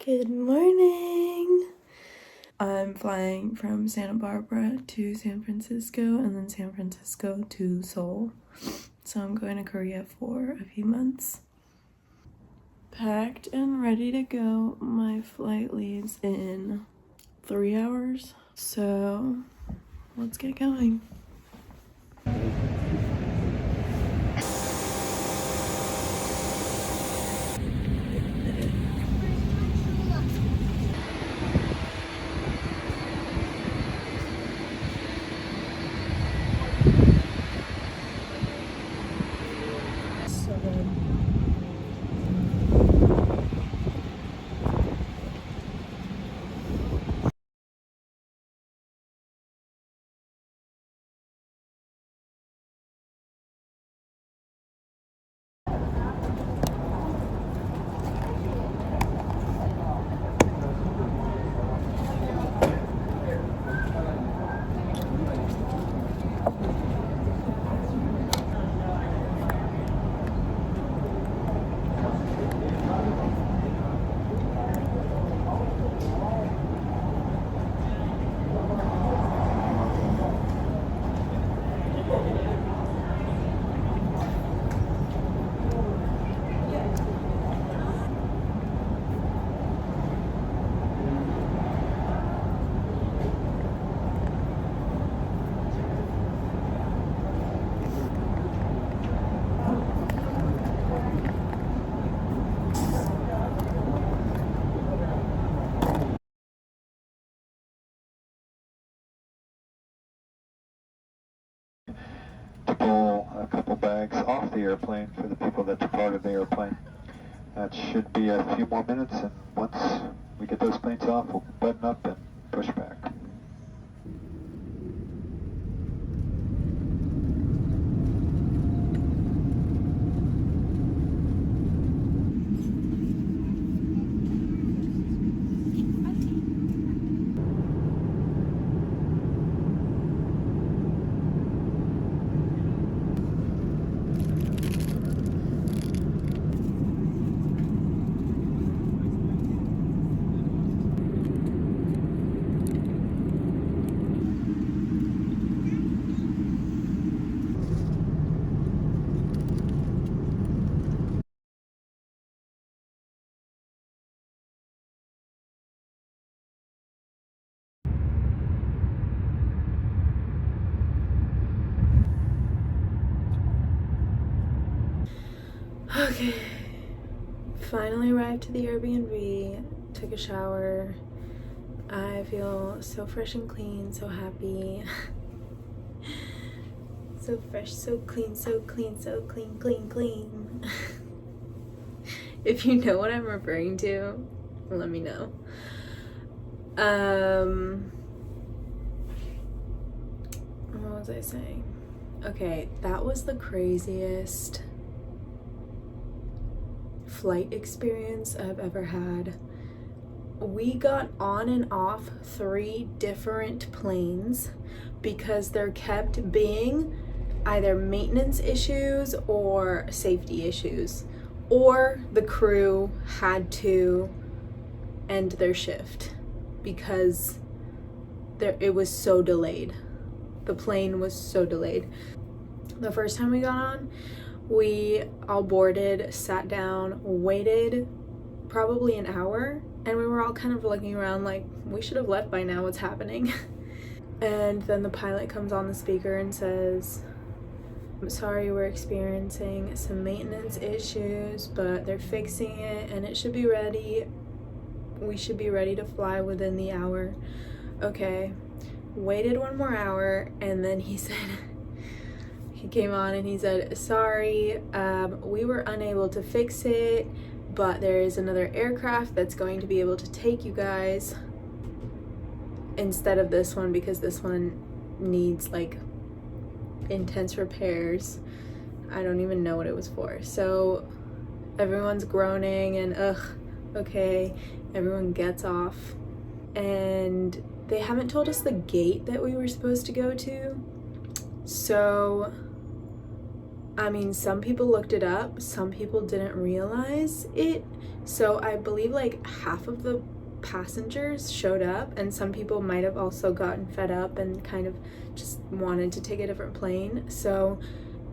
Good morning! I'm flying from Santa Barbara to San Francisco and then San Francisco to Seoul. So I'm going to Korea for a few months. Packed and ready to go. My flight leaves in 3 hours. So let's get going. So good. To pull a couple bags off the airplane for the people that departed the airplane. That should be a few more minutes, and once we get those planes off, we'll button up and push back. Okay. Finally arrived to the Airbnb, took a shower. I feel so fresh and clean, so happy. So fresh, so clean, so clean, so clean, clean, clean. If you know what I'm referring to, let me know. What was I saying? Okay, that was the craziest flight experience I've ever had. We got on and off 3 different planes because there kept being either maintenance issues or safety issues, or the crew had to end their shift because it was so delayed. The plane was so delayed. The first time we got on, we all boarded, sat down, waited probably an hour, and we were all kind of looking around like, we should have left by now, what's happening? And then the pilot comes on the speaker and says, I'm sorry, we're experiencing some maintenance issues, but they're fixing it and it should be ready. We should be ready to fly within the hour. Okay, waited 1 more hour, and then he said, he came on and he said, sorry, we were unable to fix it, but there is another aircraft that's going to be able to take you guys instead of this one because this one needs like intense repairs. I don't even know what it was for. So everyone's groaning and okay, everyone gets off, and they haven't told us the gate that we were supposed to go to. So I mean, some people looked it up, some people didn't realize it. So I believe like half of the passengers showed up, and some people might have also gotten fed up and kind of just wanted to take a different plane. So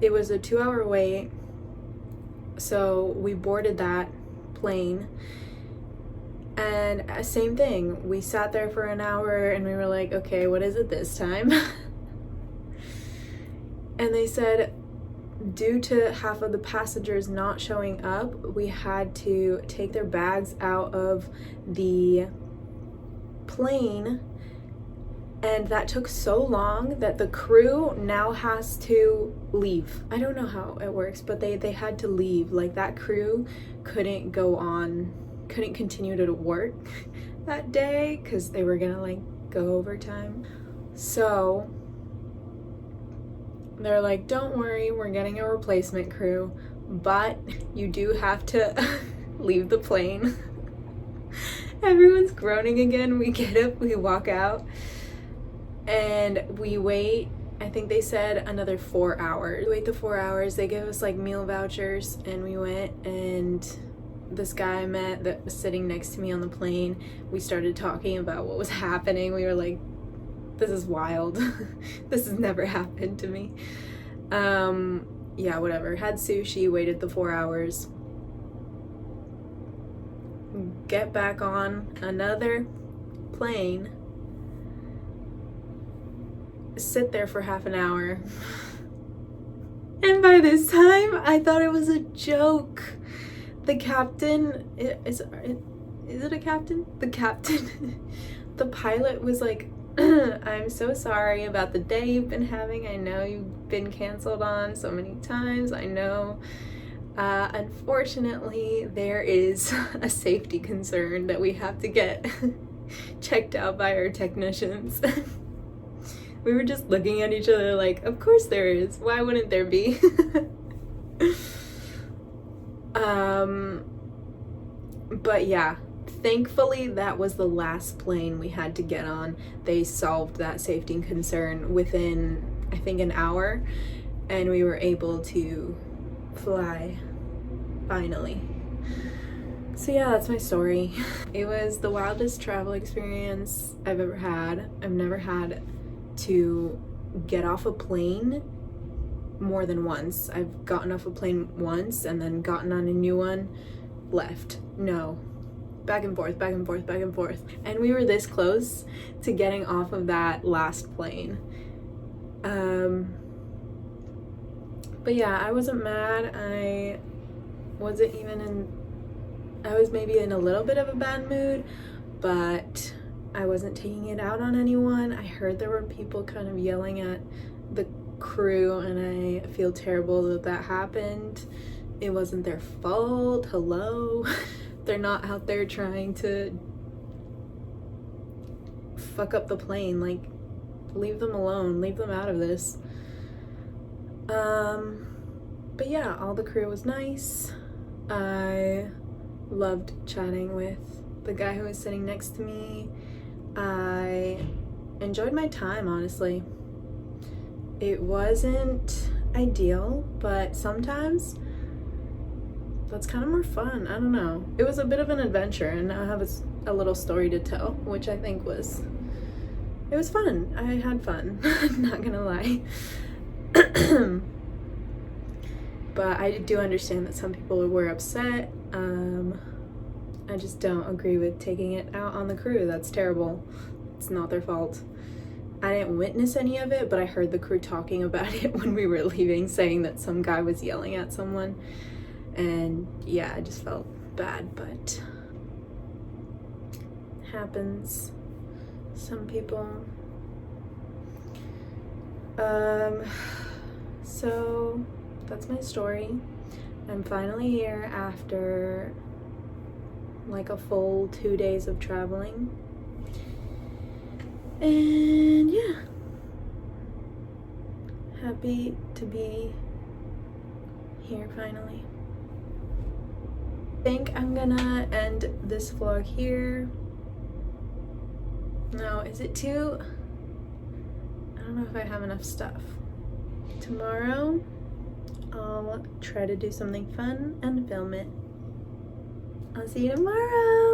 it was a 2-hour wait. So we boarded that plane, and same thing. We sat there for an hour and we were like, okay, what is it this time? And they said, due to half of the passengers not showing up, we had to take their bags out of the plane, and that took so long that the crew now has to leave. I don't know how it works, but they had to leave. Like, that crew couldn't continue to work that day because they were gonna like go overtime. So they're like, don't worry, we're getting a replacement crew, but you do have to leave the plane. Everyone's groaning again. We get up, we walk out, and we wait. I think they said another 4 hours. We wait the 4 hours. They give us like meal vouchers, and we went, and this guy I met that was sitting next to me on the plane, we started talking about what was happening. We were like, this is wild. This has never happened to me. Yeah, whatever. Had sushi, waited the 4 hours. Get back on another plane. Sit there for half an hour. And by this time, I thought it was a joke. The captain, is it a captain? The captain, the pilot was like, I'm so sorry about the day you've been having. I know you've been canceled on so many times. I know. Unfortunately, there is a safety concern that we have to get checked out by our technicians. We were just looking at each other like, of course there is. Why wouldn't there be? But yeah. Thankfully, that was the last plane we had to get on. They solved that safety concern within, I think, an hour, and we were able to fly, finally. So yeah, that's my story. It was the wildest travel experience I've ever had. I've never had to get off a plane more than once. I've gotten off a plane once and then gotten on a new one, left. No. Back and forth, back and forth, back and forth. And we were this close to getting off of that last plane. But yeah, I wasn't mad. I was maybe in a little bit of a bad mood, but I wasn't taking it out on anyone. I heard there were people kind of yelling at the crew, and I feel terrible that that happened. It wasn't their fault. Hello. They're not out there trying to fuck up the plane. Like, leave them alone. Leave them out of this. But yeah, all the crew was nice. I loved chatting with the guy who was sitting next to me. I enjoyed my time, honestly. It wasn't ideal, but sometimes that's kind of more fun. I don't know. It was a bit of an adventure, and I have a little story to tell, which I think was fun. I had fun. I'm not gonna lie. But I do understand that some people were upset. I just don't agree with taking it out on the crew. That's terrible. It's not their fault. I didn't witness any of it, but I heard the crew talking about it when we were leaving, saying that some guy was yelling at someone. And yeah, I just felt bad, but happens. Some people. So that's my story. I'm finally here after like a full 2 days of traveling. And yeah, happy to be here finally. I think I'm gonna end this vlog here. No, is it too? I don't know if I have enough stuff. Tomorrow I'll try to do something fun and film it. I'll see you tomorrow.